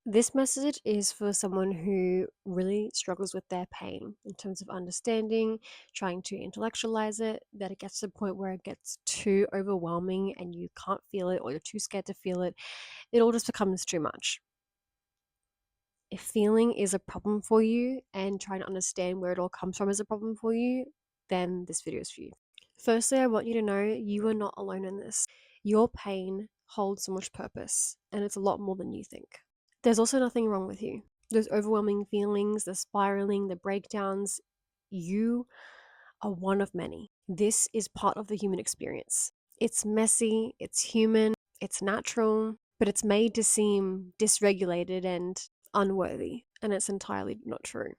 This message is for someone who really struggles with their pain in terms of understanding, trying to intellectualize it, that it gets to the point where it gets too overwhelming and you can't feel it or you're too scared to feel it. It all just becomes too much. If feeling is a problem for you and trying to understand where it all comes from is a problem for you, then this video is for you. Firstly, I want you to know you are not alone in this. Your pain holds so much purpose, and it's a lot more than you think. There's also nothing wrong with you. Those overwhelming feelings, the spiraling, the breakdowns, you are one of many. This is part of the human experience. It's messy, it's human, it's natural, but it's made to seem dysregulated and unworthy, and it's entirely not true.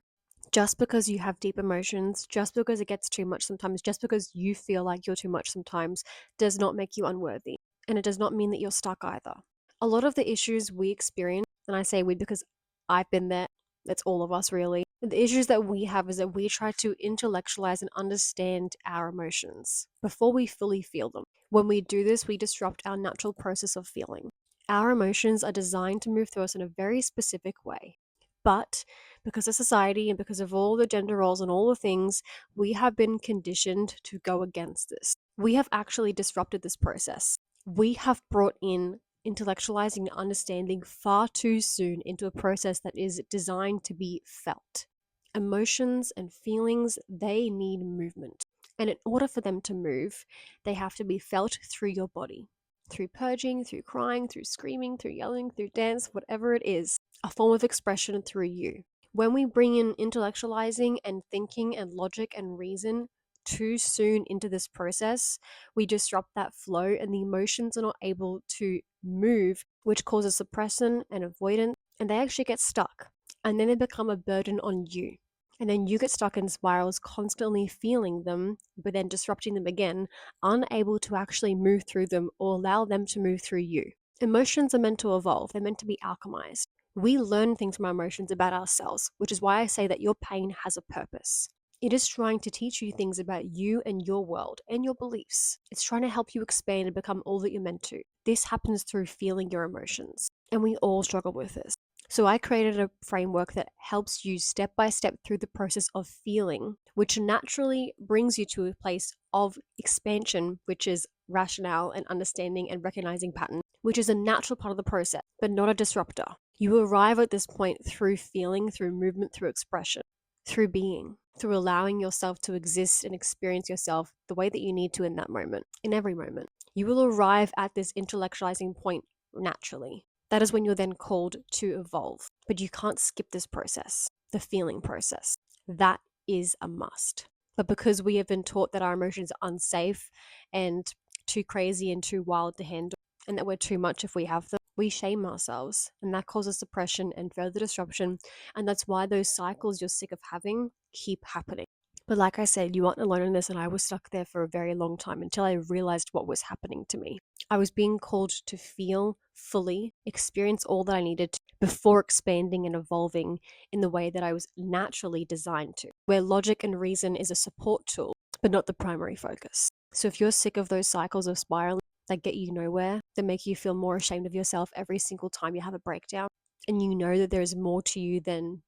Just because you have deep emotions, just because it gets too much sometimes, just because you feel like you're too much sometimes, does not make you unworthy. And it does not mean that you're stuck either. A lot of the issues we experience, and I say we because I've been there, it's all of us really. The issues that we have is that we try to intellectualize and understand our emotions before we fully feel them. When we do this, we disrupt our natural process of feeling. Our emotions are designed to move through us in a very specific way. But because of society and because of all the gender roles and all the things, we have been conditioned to go against this. We have actually disrupted this process. We have brought in intellectualizing and understanding far too soon into a process that is designed to be felt. Emotions and feelings, they need movement. And in order for them to move, they have to be felt through your body. Through purging, through crying, through screaming, through yelling, through dance, whatever it is, a form of expression through you. When we bring in intellectualizing and thinking and logic and reason too soon into this process, we disrupt that flow and the emotions are not able to move, which causes suppression and avoidance, and they actually get stuck. And then they become a burden on you. And then you get stuck in spirals, constantly feeling them, but then disrupting them again, unable to actually move through them or allow them to move through you. Emotions are meant to evolve, they're meant to be alchemized. We learn things from our emotions about ourselves, which is why I say that your pain has a purpose. It is trying to teach you things about you and your world and your beliefs. It's trying to help you expand and become all that you're meant to. This happens through feeling your emotions, and we all struggle with this. So I created a framework that helps you step by step through the process of feeling, which naturally brings you to a place of expansion, which is rationale and understanding and recognizing pattern, which is a natural part of the process, but not a disruptor. You arrive at this point through feeling, through movement, through expression, through being, through allowing yourself to exist and experience yourself the way that you need to in that moment, in every moment. You will arrive at this intellectualizing point naturally. That is when you're then called to evolve. But you can't skip this process, the feeling process. That is a must. But because we have been taught that our emotions are unsafe and too crazy and too wild to handle, and that we're too much if we have them, we shame ourselves. And that causes depression and further disruption. And that's why those cycles you're sick of having keep happening. But like I said, you aren't alone in this, and I was stuck there for a very long time until I realized what was happening to me. I was being called to feel fully, experience all that I needed to, before expanding and evolving in the way that I was naturally designed to, where logic and reason is a support tool, but not the primary focus. So if you're sick of those cycles of spiraling that get you nowhere, that make you feel more ashamed of yourself every single time you have a breakdown, and you know that there is more to you than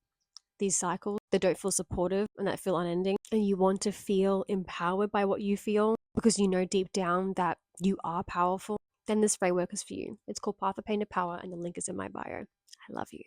these cycles that don't feel supportive and that feel unending, and you want to feel empowered by what you feel because you know deep down that you are powerful, then this framework is for you. It's called Path of Pain to Power, and the link is in my bio. I love you.